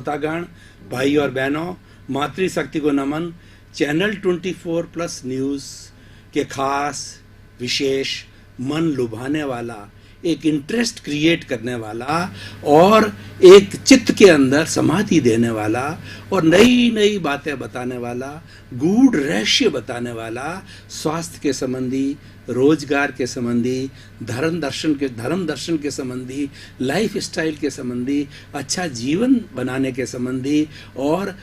श्रोतागण, भाई और बहनों, मातृशक्ति को नमन। चैनल 24+ न्यूज़ के खास विशेष मन लुभाने वाला, एक इंटरेस्ट क्रिएट करने वाला और एक चित्त के अंदर समाधि देने वाला और नई नई बातें बताने वाला, गूढ़ रहस्य बताने वाला, स्वास्थ्य के संबंधी, रोजगार के संबंधी, धर्म दर्शन के संबंधी, लाइफ स्टाइल के संबंधी, अच्छा जीवन बनाने के संबंधी और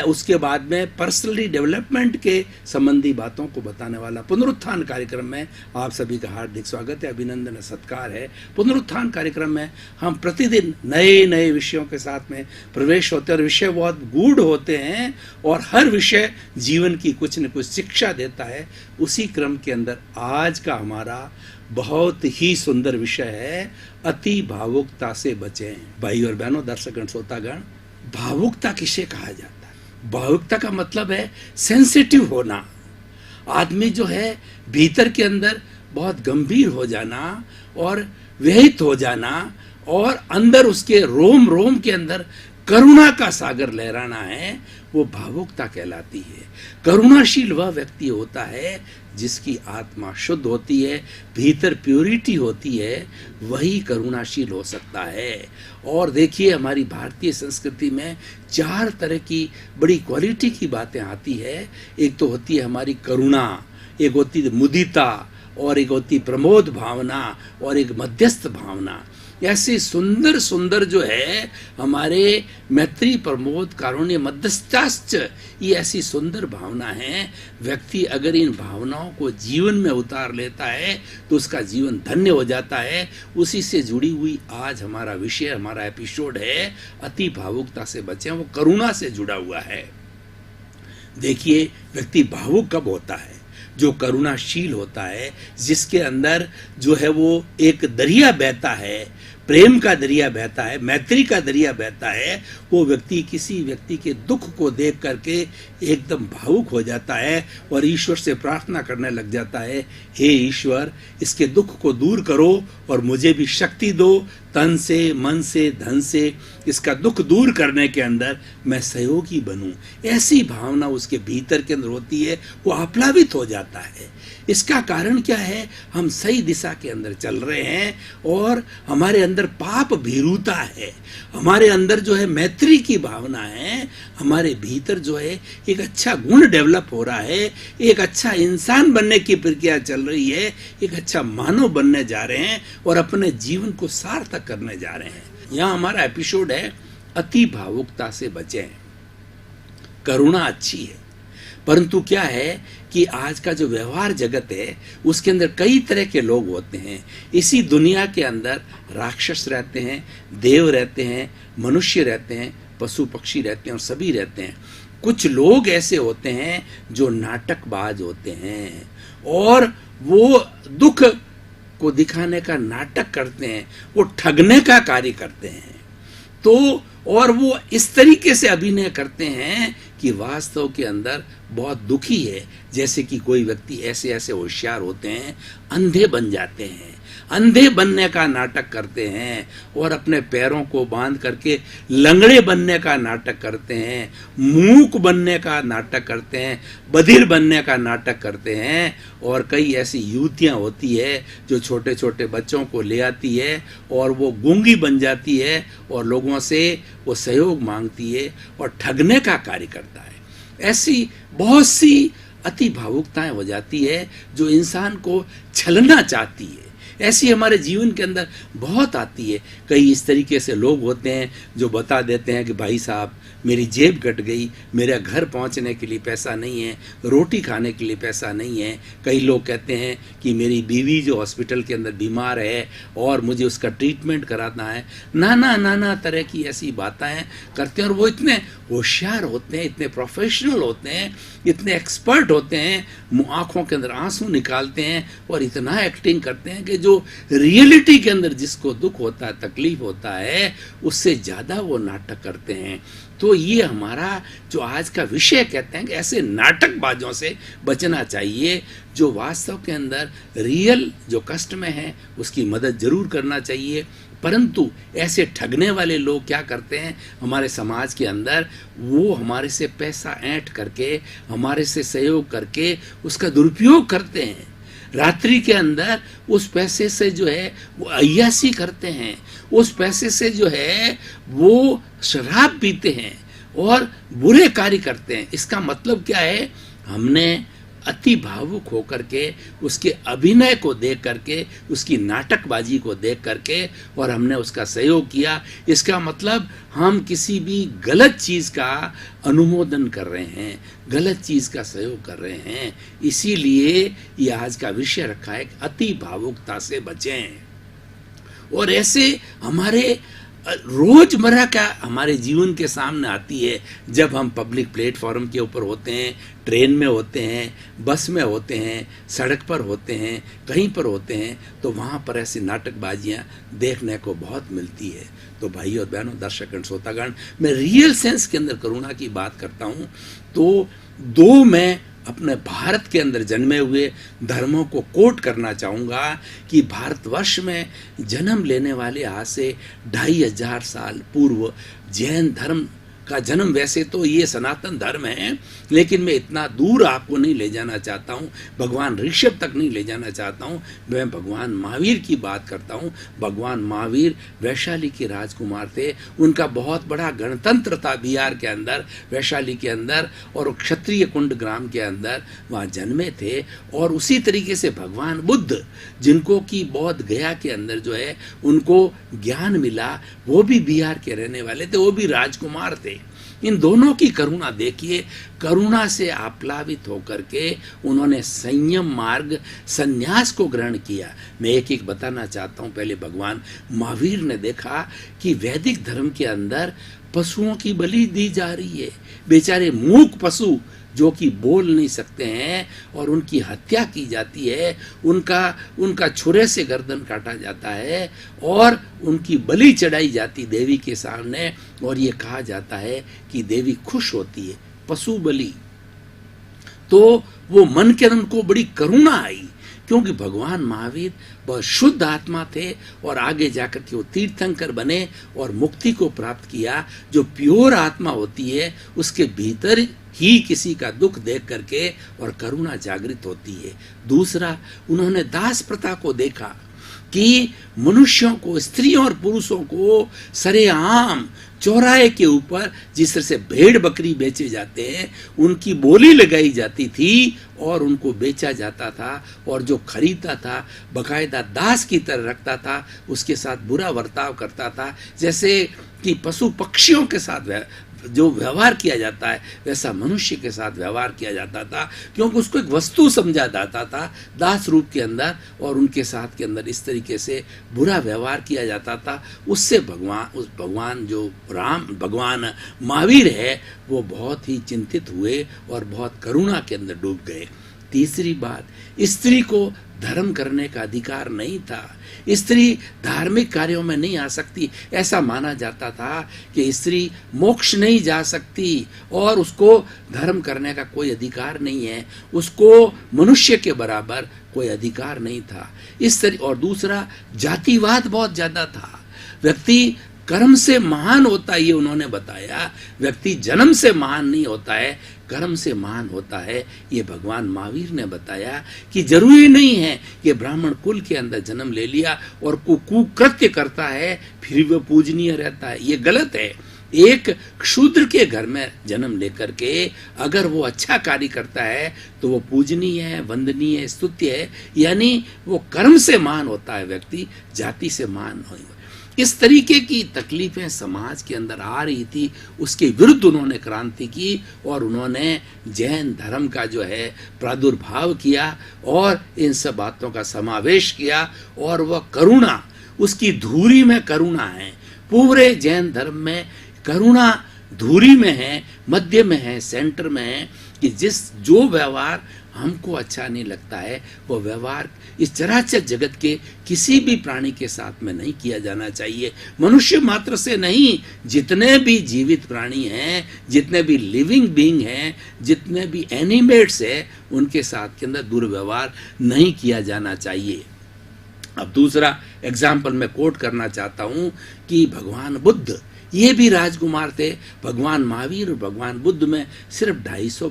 उसके बाद में पर्सनली डेवलपमेंट के संबंधी बातों को बताने वाला पुनरुत्थान कार्यक्रम में आप सभी का हार्दिक स्वागत है, अभिनंदन है, सत्कार है। पुनरुत्थान कार्यक्रम में हम प्रतिदिन नए नए विषयों के साथ में प्रवेश होते हैं और विषय बहुत गूढ़ होते हैं और हर विषय जीवन की कुछ न कुछ शिक्षा देता है। उसी क्रम के अंदर आज का हमारा बहुत ही सुंदर विषय है, अति भावुकता से बचें। भाई और बहनों, दर्शकगण, श्रोतागण, भावुकता किसे कहा जाता है? भावुकता का मतलब है सेंसिटिव होना। आदमी जो है भीतर के अंदर बहुत गंभीर हो जाना और व्यहित हो जाना और अंदर उसके रोम रोम के अंदर करुणा का सागर लहराना है, वो भावुकता कहलाती है। करुणाशील वह व्यक्ति होता है जिसकी आत्मा शुद्ध होती है, भीतर प्योरिटी होती है, वही करुणाशील हो सकता है। और देखिए, हमारी भारतीय संस्कृति में 4 तरह की बड़ी क्वालिटी की बातें आती है। एक तो होती है हमारी करुणा, एक होती है मुदिता, और एक होती प्रमोद भावना और एक मध्यस्थ भावना। ऐसे सुंदर सुंदर जो है हमारे मैत्री, प्रमोद, कारुण्य, मध्यस्थाश्च, ये ऐसी सुंदर भावना है। व्यक्ति अगर इन भावनाओं को जीवन में उतार लेता है तो उसका जीवन धन्य हो जाता है। उसी से जुड़ी हुई आज हमारा विषय, हमारा एपिसोड है, अति भावुकता से बचें। वो करुणा से जुड़ा हुआ है। देखिए, व्यक्ति भावुक कब होता है? जो करुणाशील होता है, जिसके अंदर जो है वो एक दरिया बहता है, प्रेम का दरिया बहता है, मैत्री का दरिया बहता है। वो व्यक्ति किसी व्यक्ति के दुख को देख करके एकदम भावुक हो जाता है और ईश्वर से प्रार्थना करने लग जाता है, हे ईश्वर, इसके दुख को दूर करो और मुझे भी शक्ति दो, तन से, मन से, धन से इसका दुख दूर करने के अंदर मैं सहयोगी बनूं। ऐसी भावना उसके भीतर के अंदर होती है, वो आप्लावित हो जाता है। इसका कारण क्या है? हम सही दिशा के अंदर चल रहे हैं और हमारे अंदर पाप भीरुता है, हमारे अंदर जो है मैत्री की भावना है, हमारे भीतर जो है एक अच्छा गुण डेवलप हो रहा है, एक अच्छा इंसान बनने की प्रक्रिया चल रही है, एक अच्छा मानव बनने जा रहे हैं और अपने जीवन को सार्थक करने जा रहे हैं। यहाँ हमारा एपिसोड है, अति भावुकता से बचें। करुणा अच्छी है, परंतु क्या है कि आज का जो व्यवहार जगत है उसके अंदर कई तरह के लोग होते हैं। इसी दुनिया के अंदर राक्षस रहते हैं, देव रहते हैं, मनुष्य रहते हैं, पशु पक्षी रहते हैं और सभी रहते हैं। कुछ लोग ऐसे होते हैं जो नाटकबाज होते हैं और वो दुख को दिखाने का नाटक करते हैं, वो ठगने का कार्य करते हैं। तो और वो इस तरीके से अभिनय करते हैं कि वास्तव के अंदर बहुत दुखी है। जैसे कि कोई व्यक्ति ऐसे ऐसे होशियार होते हैं, अंधे बन जाते हैं, अंधे बनने का नाटक करते हैं और अपने पैरों को बांध करके लंगड़े बनने का नाटक करते हैं, मूक बनने का नाटक करते हैं, बधिर बनने का नाटक करते हैं। और कई ऐसी युवतियां होती है जो छोटे छोटे बच्चों को ले आती है और वो गूंगी बन जाती है और लोगों से वो सहयोग मांगती है और ठगने का कार्य करता है। ऐसी बहुत सी अति भावुकताएं हो जाती है जो इंसान को छलना चाहती है। ऐसी हमारे जीवन के अंदर बहुत आती है। कई इस तरीके से लोग होते हैं जो बता देते हैं कि भाई साहब, मेरी जेब कट गई, मेरा घर पहुंचने के लिए पैसा नहीं है, रोटी खाने के लिए पैसा नहीं है। कई लोग कहते हैं कि मेरी बीवी जो हॉस्पिटल के अंदर बीमार है और मुझे उसका ट्रीटमेंट कराना है। नाना तरह की ऐसी बातें करते हैं और वो इतने होशियार होते हैं, इतने प्रोफेशनल होते हैं, इतने एक्सपर्ट होते हैं, आंखों के अंदर आंसू निकालते हैं और इतना एक्टिंग करते हैं कि जो रियलिटी के अंदर जिसको दुख होता है, तकलीफ होता है, उससे ज़्यादा वो नाटक करते हैं। तो ये हमारा जो आज का विषय कहते हैं कि ऐसे नाटकबाजों से बचना चाहिए। जो वास्तव के अंदर रियल जो कष्ट में है उसकी मदद जरूर करना चाहिए, परंतु ऐसे ठगने वाले लोग क्या करते हैं हमारे समाज के अंदर, वो हमारे से पैसा ऐंठ करके, हमारे से सहयोग करके उसका दुरुपयोग करते हैं। रात्रि के अंदर उस पैसे से जो है वो अय्यासी करते हैं, उस पैसे से जो है वो शराब पीते हैं और बुरे कार्य करते हैं। इसका मतलब क्या है, हमने अति भावुक होकर के उसके अभिनय को देख करके, उसकी नाटकबाजी को देख करके और हमने उसका सहयोग किया। इसका मतलब हम किसी भी गलत चीज़ का अनुमोदन कर रहे हैं, गलत चीज़ का सहयोग कर रहे हैं। इसीलिए ये आज का विषय रखा है, अति भावुकता से बचें। और ऐसे हमारे रोजमर्रा का हमारे जीवन के सामने आती है, जब हम पब्लिक प्लेटफॉर्म के ऊपर होते हैं, ट्रेन में होते हैं, बस में होते हैं, सड़क पर होते हैं, कहीं पर होते हैं, तो वहाँ पर ऐसी नाटकबाजियाँ देखने को बहुत मिलती है। तो भाई और बहनों, दर्शकगण, श्रोतागण, मैं रियल सेंस के अंदर करुणा की बात करता हूँ तो दो मैं अपने भारत के अंदर जन्मे हुए धर्मों को कोट करना चाहूँगा कि भारतवर्ष में जन्म लेने वाले आज से 2500 साल पूर्व जैन धर्म का जन्म, वैसे तो ये सनातन धर्म है, लेकिन मैं इतना दूर आपको नहीं ले जाना चाहता हूँ, भगवान ऋषभ तक नहीं ले जाना चाहता हूँ। मैं भगवान महावीर की बात करता हूँ। भगवान महावीर वैशाली के राजकुमार थे, उनका बहुत बड़ा गणतंत्र था बिहार के अंदर, वैशाली के अंदर, और क्षत्रिय कुंड ग्राम के अंदर वहाँ जन्मे थे। और उसी तरीके से भगवान बुद्ध, जिनको कि बौद्ध गया के अंदर जो है उनको ज्ञान मिला, वो भी बिहार के रहने वाले थे, वो भी राजकुमार थे। इन दोनों की करुणा देखिए, करुणा से आप्लावित होकर के उन्होंने संयम मार्ग, संन्यास को ग्रहण किया। मैं एक एक बताना चाहता हूँ। पहले भगवान महावीर ने देखा कि वैदिक धर्म के अंदर पशुओं की बलि दी जा रही है, बेचारे मूक पशु जो कि बोल नहीं सकते हैं और उनकी हत्या की जाती है, उनका छुरे से गर्दन काटा जाता है और उनकी बलि चढ़ाई जाती देवी के सामने। और ये कहा जाता है कि देवी खुश होती है, पशु बलि। तो वो मन के अंदर को बड़ी करुणा आई, क्योंकि भगवान महावीर बहुत शुद्ध आत्मा थे और आगे जाकर के वो तीर्थंकर बने और मुक्ति को प्राप्त किया। जो प्योर आत्मा होती है उसके भीतर ही किसी का दुख देख करके और करुणा जागृत होती है। दूसरा, उन्होंने दास प्रथा को देखा कि मनुष्यों को, स्त्रियों और पुरुषों को सरेआम चौराहे के ऊपर जिस तरह से भेड़ बकरी बेचे जाते हैं, उनकी बोली लगाई जाती थी और उनको बेचा जाता था। और जो खरीदता था बकायदा दास की तरह रखता था, उसके साथ बुरा बर्ताव करता था। जैसे कि पशु पक्षियों के साथ जो व्यवहार किया जाता है, वैसा मनुष्य के साथ व्यवहार किया जाता था, क्योंकि उसको एक वस्तु समझा जाता था दास रूप के अंदर, और उनके साथ के अंदर इस तरीके से बुरा व्यवहार किया जाता था। उससे भगवान जो भगवान महावीर है वो बहुत ही चिंतित हुए और बहुत करुणा के अंदर डूब गए। तीसरी बात, स्त्री को धर्म करने का अधिकार नहीं था, स्त्री धार्मिक कार्यों में नहीं आ सकती। ऐसा माना जाता था कि स्त्री मोक्ष नहीं जा सकती और उसको धर्म करने का कोई अधिकार नहीं है, उसको मनुष्य के बराबर कोई अधिकार नहीं था इस तरह। और दूसरा, जातिवाद बहुत ज्यादा था। व्यक्ति कर्म से महान होता है, ये उन्होंने बताया। व्यक्ति जन्म से महान नहीं होता है, कर्म से महान होता है। ये भगवान महावीर ने बताया कि जरूरी नहीं है कि ब्राह्मण कुल के अंदर जन्म ले लिया और कुकृत्य करता है फिर वह पूजनीय रहता है, ये गलत है। एक शूद्र के घर में जन्म लेकर के अगर वो अच्छा कार्य करता है तो वो पूजनीय है, वंदनीय है, स्तुत्य है। यानी वो कर्म से महान होता है व्यक्ति, जाति से महान नहीं। इस तरीके की तकलीफें समाज के अंदर आ रही थी, उसके विरुद्ध उन्होंने क्रांति की और उन्होंने जैन धर्म का जो है प्रादुर्भाव किया और इन सब बातों का समावेश किया। और वह करुणा, उसकी धुरी में करुणा है। पूरे जैन धर्म में करुणा धुरी में है, मध्य में है, सेंटर में है कि जो व्यवहार हमको अच्छा नहीं लगता है वो व्यवहार इस चराचर जगत के किसी भी प्राणी के साथ में नहीं किया जाना चाहिए। मनुष्य मात्र से नहीं, जितने भी जीवित प्राणी हैं, जितने भी लिविंग बीइंग हैं, जितने भी एनिमेट्स हैं, उनके साथ के अंदर दुर्व्यवहार नहीं किया जाना चाहिए। अब दूसरा एग्जाम्पल मैं कोट करना चाहता हूं कि भगवान बुद्ध ये भी राजकुमार थे। भगवान महावीर और भगवान बुद्ध में सिर्फ 250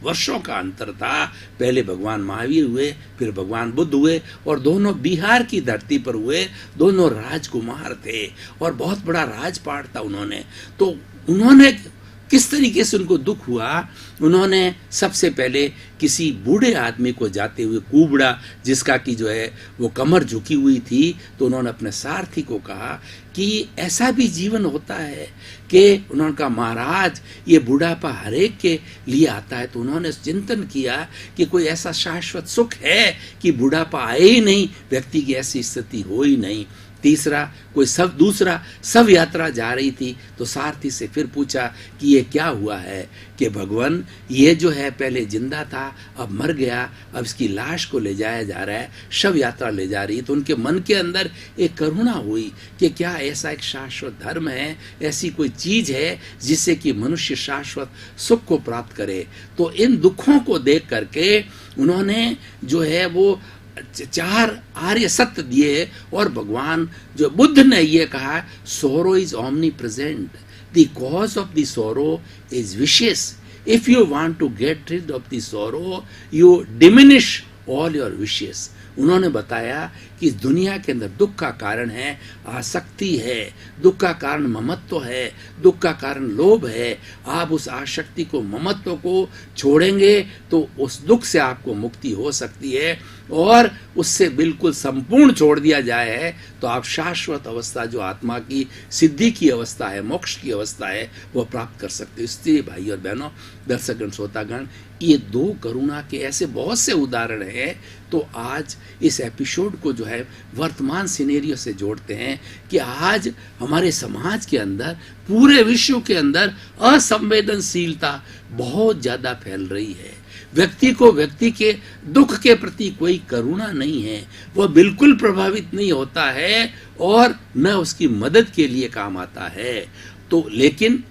वर्षों का अंतर था। पहले भगवान महावीर हुए, फिर भगवान बुद्ध हुए, और दोनों बिहार की धरती पर हुए। दोनों राजकुमार थे और बहुत बड़ा राजपाट था उन्होंने। तो उन्होंने किस तरीके से उनको दुख हुआ, उन्होंने सबसे पहले किसी बूढ़े आदमी को जाते हुए, कुबड़ा जिसका कि जो है वो कमर झुकी हुई थी, तो उन्होंने अपने सारथी को कहा कि ऐसा भी जीवन होता है कि उन्होंने कहा महाराज ये बुढ़ापा हर एक के लिए आता है। तो उन्होंने चिंतन किया कि कोई ऐसा शाश्वत सुख है कि बुढ़ापा आए ही नहीं, व्यक्ति की ऐसी स्थिति हो ही नहीं। तीसरा कोई दूसरा सब यात्रा जा रही थी, तो सारथी से फिर पूछा कि ये क्या हुआ है कि भगवान ये जो है पहले जिंदा था, अब मर गया, अब इसकी लाश को ले जाया जा रहा है, शव यात्रा ले जा रही है। तो उनके मन के अंदर एक करुणा हुई कि क्या ऐसा एक शाश्वत धर्म है, ऐसी कोई चीज है जिससे कि मनुष्य शाश्वत सुख को प्राप्त करे। तो इन दुखों को देख करके उन्होंने जो है वो 4 आर्य सत्य दिए, और भगवान जो बुद्ध ने ये कहा, sorrow is omnipresent, the cause of the sorrow is wishes, if you want to get rid of the sorrow you diminish all your wishes. उन्होंने बताया कि इस दुनिया के अंदर दुख का कारण है आसक्ति है, दुख का कारण ममत्व है, दुख का कारण लोभ है। आप उस आसक्ति को, ममत्व को छोड़ेंगे तो उस दुख से आपको मुक्ति हो सकती है, और उससे बिल्कुल संपूर्ण छोड़ दिया जाए है तो आप शाश्वत अवस्था, जो आत्मा की सिद्धि की अवस्था है, मोक्ष की अवस्था है, वो प्राप्त कर सकते हो। इसलिए भाई और बहनों, दर्शकगण, श्रोतागण, ये 2 करुणा के ऐसे बहुत से उदाहरण हैं। तो आज इस एपिसोड को जो है वर्तमान सिनेरियो से जोड़ते हैं कि आज हमारे समाज के अंदर, पूरे विश्व के अंदर असंवेदनशीलता बहुत ज्यादा फैल रही है। व्यक्ति को व्यक्ति के दुख के प्रति कोई करुणा नहीं है, वह बिल्कुल प्रभावित नहीं होता है और न उसकी मदद के लिए काम आता है। तो लेकिन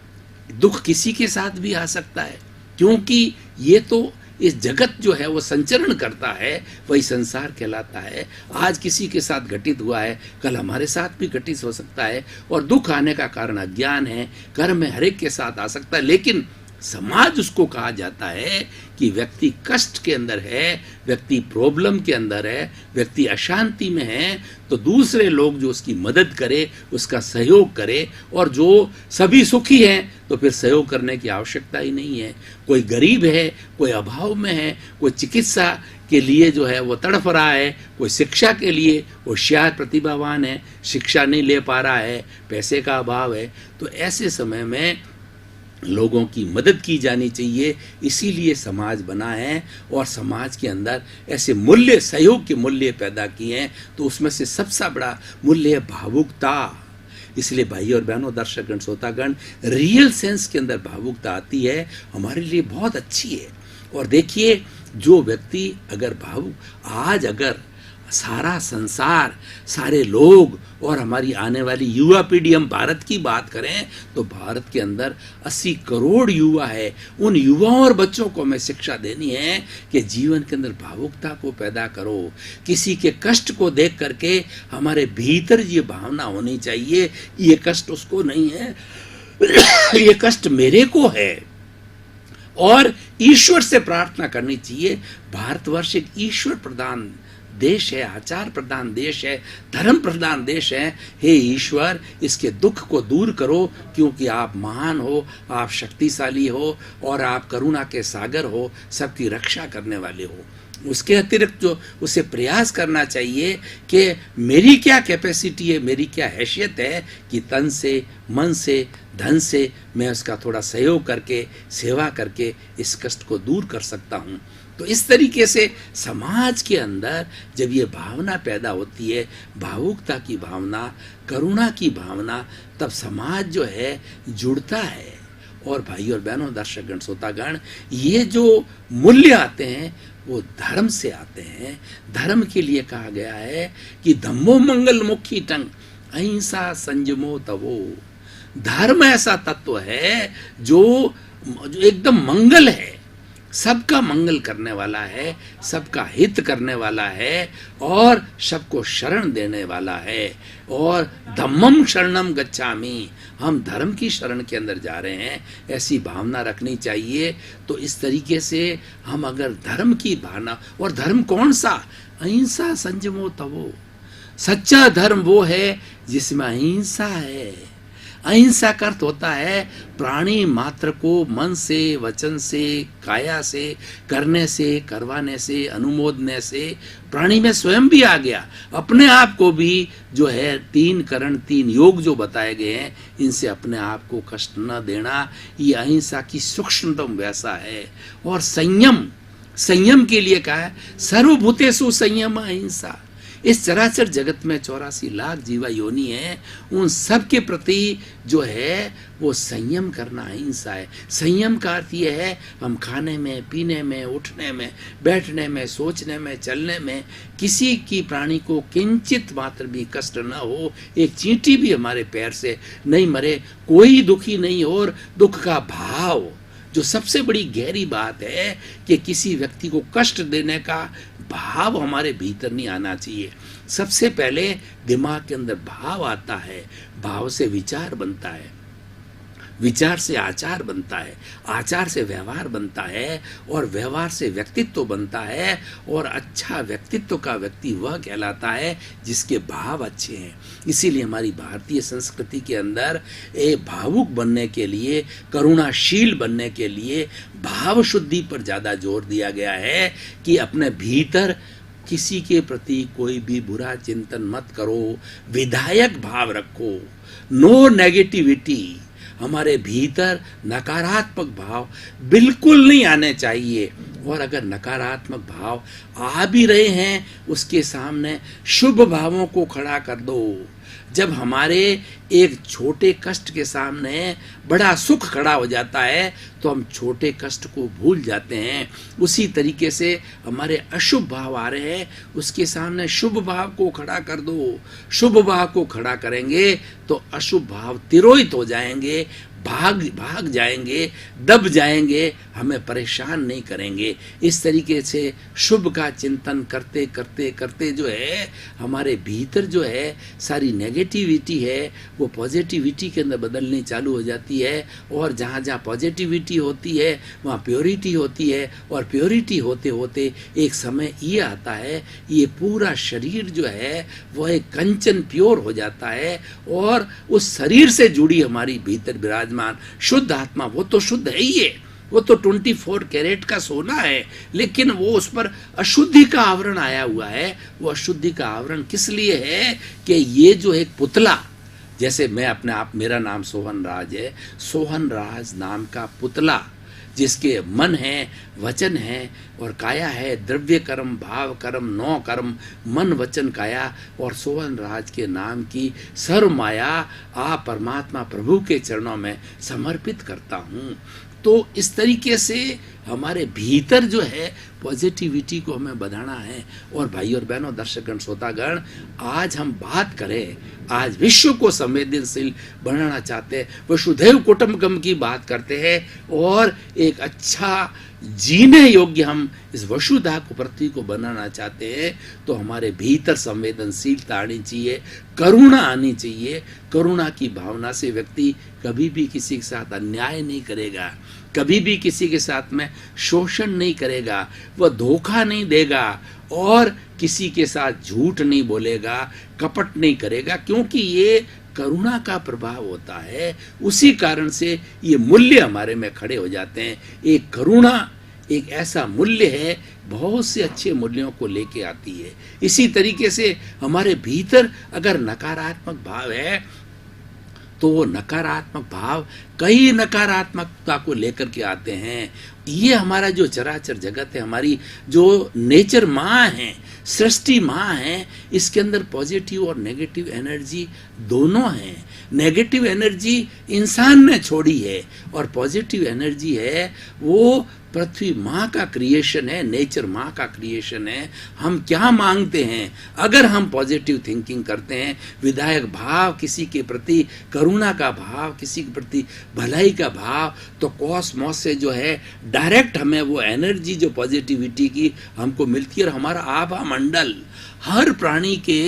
दुख किसी के साथ भी आ सकता है, क्योंकि ये तो इस जगत जो है वो संचरण करता है, वही संसार कहलाता है। आज किसी के साथ घटित हुआ है, कल हमारे साथ भी घटित हो सकता है, और दुख आने का कारण अज्ञान है, कर्म हर एक के साथ आ सकता है। लेकिन समाज उसको कहा जाता है कि व्यक्ति कष्ट के अंदर है, व्यक्ति प्रॉब्लम के अंदर है, व्यक्ति अशांति में है, तो दूसरे लोग जो उसकी मदद करे, उसका सहयोग करे। और जो सभी सुखी हैं तो फिर सहयोग करने की आवश्यकता ही नहीं है। कोई गरीब है, कोई अभाव में है, कोई चिकित्सा के लिए जो है वो तड़फ रहा है, कोई शिक्षा के लिए होशियार प्रतिभावान है, शिक्षा नहीं ले पा रहा है, पैसे का अभाव है, तो ऐसे समय में लोगों की मदद की जानी चाहिए। इसीलिए समाज बना है, और समाज के अंदर ऐसे मूल्य, सहयोग के मूल्य पैदा किए हैं। तो उसमें से सबसे बड़ा मूल्य है भावुकता। इसलिए भाई और बहनों, दर्शकगण, श्रोतागण, रियल सेंस के अंदर भावुकता आती है, हमारे लिए बहुत अच्छी है। और देखिए, जो व्यक्ति अगर भावुक, आज अगर सारा संसार, सारे लोग और हमारी आने वाली युवा पीढ़ी, हम भारत की बात करें तो भारत के अंदर 80 करोड़ युवा है। उन युवाओं और बच्चों को हमें शिक्षा देनी है कि जीवन के अंदर भावुकता को पैदा करो। किसी के कष्ट को देख करके हमारे भीतर ये भावना होनी चाहिए, ये कष्ट उसको नहीं है, ये कष्ट मेरे को है, और ईश्वर से प्रार्थना करनी चाहिए। भारतवर्ष एक ईश्वर प्रधान देश है, आचार प्रधान देश है, धर्म प्रधान देश है। हे ईश्वर, इसके दुख को दूर करो, क्योंकि आप महान हो, आप शक्तिशाली हो, और आप करुणा के सागर हो, सबकी रक्षा करने वाले हो। उसके अतिरिक्त जो उसे प्रयास करना चाहिए कि मेरी क्या कैपेसिटी है, मेरी क्या हैसियत है कि तन से, मन से, धन से मैं उसका थोड़ा सहयोग करके, सेवा करके इस कष्ट को दूर कर सकता हूँ। तो इस तरीके से समाज के अंदर जब ये भावना पैदा होती है, भावुकता की भावना, करुणा की भावना, तब समाज जो है जुड़ता है। और भाई और बहनों, दर्शकगण, श्रोतागण, ये जो मूल्य आते हैं वो धर्म से आते हैं। धर्म के लिए कहा गया है कि धम्मो मंगल मुखी टंग, अहिंसा संयमो तवो। धर्म ऐसा तत्व है जो एकदम मंगल है, सबका मंगल करने वाला है, सबका हित करने वाला है और सबको शरण देने वाला है। और धम्मम शरणम गच्छामि, हम धर्म की शरण के अंदर जा रहे हैं, ऐसी भावना रखनी चाहिए। तो इस तरीके से हम अगर धर्म की भावना, और धर्म कौन सा? अहिंसा संयमो तवो। सच्चा धर्म वो है जिसमें अहिंसा है। अहिंसा का अर्थ होता है प्राणी मात्र को मन से, वचन से, काया से, करने से, करवाने से, अनुमोदने से, प्राणी में स्वयं भी आ गया, अपने आप को भी जो है 3 करण 3 योग जो बताए गए हैं, इनसे अपने आप को कष्ट न देना, ये अहिंसा की सूक्ष्मतम वैसा है। और संयम, संयम के लिए कहा है सर्वभूतेषु संयम अहिंसा। इस चराचर जगत में 84 लाख जीवा योनि है, उन सब के प्रति जो है वो संयम करना अहिंसा है। संयम का अर्थ ये है हम खाने में, पीने में, उठने में, बैठने में, सोचने में, चलने में किसी की प्राणी को किंचित मात्र भी कष्ट न हो, एक चींटी भी हमारे पैर से नहीं मरे, कोई दुखी नहीं हो। और दुख का भाव जो सबसे बड़ी गहरी बात है कि किसी व्यक्ति को कष्ट देने का भाव हमारे भीतर नहीं आना चाहिए। सबसे पहले दिमाग के अंदर भाव आता है, भाव से विचार बनता है, विचार से आचार बनता है, आचार से व्यवहार बनता है, और व्यवहार से व्यक्तित्व बनता है। और अच्छा व्यक्तित्व का व्यक्ति वह कहलाता है जिसके भाव अच्छे हैं। इसीलिए हमारी भारतीय संस्कृति के अंदर भावुक बनने के लिए, करुणाशील बनने के लिए भाव शुद्धि पर ज़्यादा जोर दिया गया है कि अपने भीतर किसी के प्रति कोई भी बुरा चिंतन मत करो, विधायक भाव रखो, नो नेगेटिविटी। हमारे भीतर नकारात्मक भाव बिल्कुल नहीं आने चाहिए। और अगर नकारात्मक भाव आ भी रहे हैं, उसके सामने शुभ भावों को खड़ा कर दो। जब हमारे एक छोटे कष्ट के सामने बड़ा सुख खड़ा हो जाता है तो हम छोटे कष्ट को भूल जाते हैं। उसी तरीके से हमारे अशुभ भाव आ रहे हैं, उसके सामने शुभ भाव को खड़ा कर दो। शुभ भाव को खड़ा करेंगे तो अशुभ भाव तिरोहित हो जाएंगे, भाग जाएंगे, दब जाएंगे, हमें परेशान नहीं करेंगे। इस तरीके से शुभ का चिंतन करते करते करते जो है हमारे भीतर जो है सारी नेगेटिविटी है वो पॉजिटिविटी के अंदर बदलनी चालू हो जाती है। और जहाँ जहाँ पॉजिटिविटी होती है वहाँ प्योरिटी होती है, और प्योरिटी होते होते एक समय ये आता है, ये पूरा शरीर जो है वो एक कंचन प्योर हो जाता है। और उस शरीर से जुड़ी हमारी भीतर विराजमान शुद्ध आत्मा, वो तो शुद्ध है ही है, वो तो 24 कैरेट का सोना है, लेकिन वो उस पर अशुद्धि का आवरण आया हुआ है। वो अशुद्धि का आवरण किस लिए है कि ये जो एक पुतला, जैसे मैं अपने आप, मेरा नाम सोहन राज है, सोहन राज नाम का पुतला जिसके मन है, वचन है और काया है, द्रव्य कर्म, भाव कर्म, 9 कर्म, मन वचन काया, और सोहन राज के नाम की सर्व माया आ परमात्मा प्रभु के चरणों में समर्पित करता हूँ। तो इस तरीके से हमारे भीतर जो है पॉजिटिविटी को हमें बढ़ाना है। और भाई और बहनों, दर्शकगण, श्रोतागण, आज हम बात करें, आज विश्व को संवेदनशील बनाना चाहते हैं, वसुधैव कुटुंबकम की बात करते हैं, और एक अच्छा जीने योग्य हम इस वसुधा को पृथ्वी को बनाना चाहते हैं, तो हमारे भीतर संवेदनशीलता आनी चाहिए, करुणा आनी चाहिए। करुणा की भावना से व्यक्ति कभी भी किसी के साथ अन्याय नहीं करेगा, कभी भी किसी के साथ में शोषण नहीं करेगा, वह धोखा नहीं देगा और किसी के साथ झूठ नहीं बोलेगा, कपट नहीं करेगा, क्योंकि ये करुणा का प्रभाव होता है। उसी कारण से ये मूल्य हमारे में खड़े हो जाते हैं। एक करुणा एक ऐसा मूल्य है, बहुत से अच्छे मूल्यों को लेके आती है। इसी तरीके से हमारे भीतर अगर नकारात्मक भाव है तो वो नकारात्मक भाव कई नकारात्मकता को लेकर के आते हैं। ये हमारा जो चराचर जगत है, हमारी जो नेचर माँ है, सृष्टि माँ है, इसके अंदर पॉजिटिव और नेगेटिव एनर्जी दोनों हैं। नेगेटिव एनर्जी इंसान ने छोड़ी है और पॉजिटिव एनर्जी है वो पृथ्वी माँ का क्रिएशन है, नेचर माँ का क्रिएशन है। हम क्या मांगते हैं, अगर हम पॉजिटिव थिंकिंग करते हैं, विधायक भाव, किसी के प्रति करुणा का भाव, किसी के प्रति भलाई का भाव, तो कॉस्मॉस से जो है डायरेक्ट हमें वो एनर्जी जो पॉजिटिविटी की हमको मिलती है। और हमारा आभा मंडल, हर प्राणी के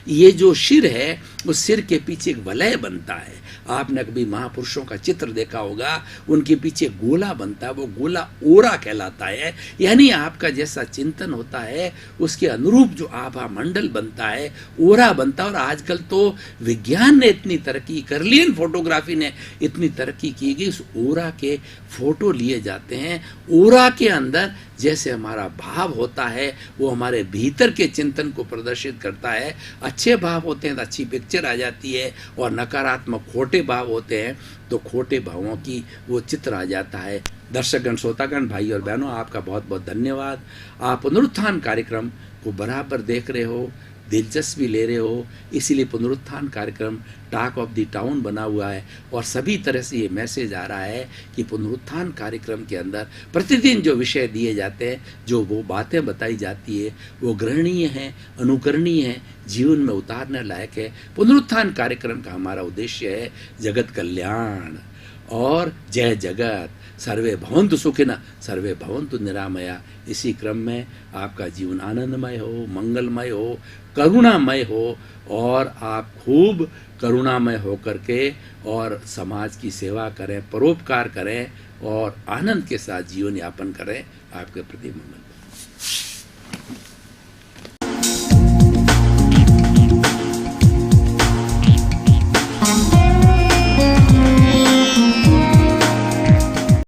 ये जो सिर है उस सिर के पीछे एक वलय बनता है। आपने कभी महापुरुषों का चित्र देखा होगा, उनके पीछे गोला बनता है, वो गोला ओरा कहलाता है। यानी आपका जैसा चिंतन होता है उसके अनुरूप जो आभा मंडल बनता है, ओरा बनता है। और आजकल तो विज्ञान ने इतनी तरक्की कर ली, फोटोग्राफी ने इतनी तरक्की की गई, उस ओरा के फोटो लिए जाते हैं। ओरा के अंदर जैसे हमारा भाव होता है वो हमारे भीतर के चिंतन को प्रदर्शित करता है। अच्छे भाव होते हैं तो अच्छी पिक्चर आ जाती है, और नकारात्मक खोटे भाव होते हैं तो खोटे भावों की वो चित्र आ जाता है। दर्शकगण, श्रोतागण, भाई और बहनों, आपका बहुत बहुत धन्यवाद। आप पुनरुत्थान कार्यक्रम को बराबर देख रहे हो, दिलचस्पी ले रहे हो, इसीलिए पुनरुत्थान कार्यक्रम टॉक ऑफ द टाउन बना हुआ है। और सभी तरह से ये मैसेज आ रहा है कि पुनरुत्थान कार्यक्रम के अंदर प्रतिदिन जो विषय दिए जाते हैं, जो वो बातें बताई जाती है, वो ग्रहणीय हैं, अनुकरणीय हैं, जीवन में उतारने लायक है। पुनरुत्थान कार्यक्रम का हमारा उद्देश्य है जगत कल्याण और जय जगत, सर्वे भवन्तु सुखिनः सर्वे भवन्तु निरामया। इसी क्रम में आपका जीवन आनंदमय हो, मंगलमय हो, करुणामय हो, और आप खूब करुणामय होकर के और समाज की सेवा करें, परोपकार करें और आनंद के साथ जीवन यापन करें। आपके प्रति मंगल।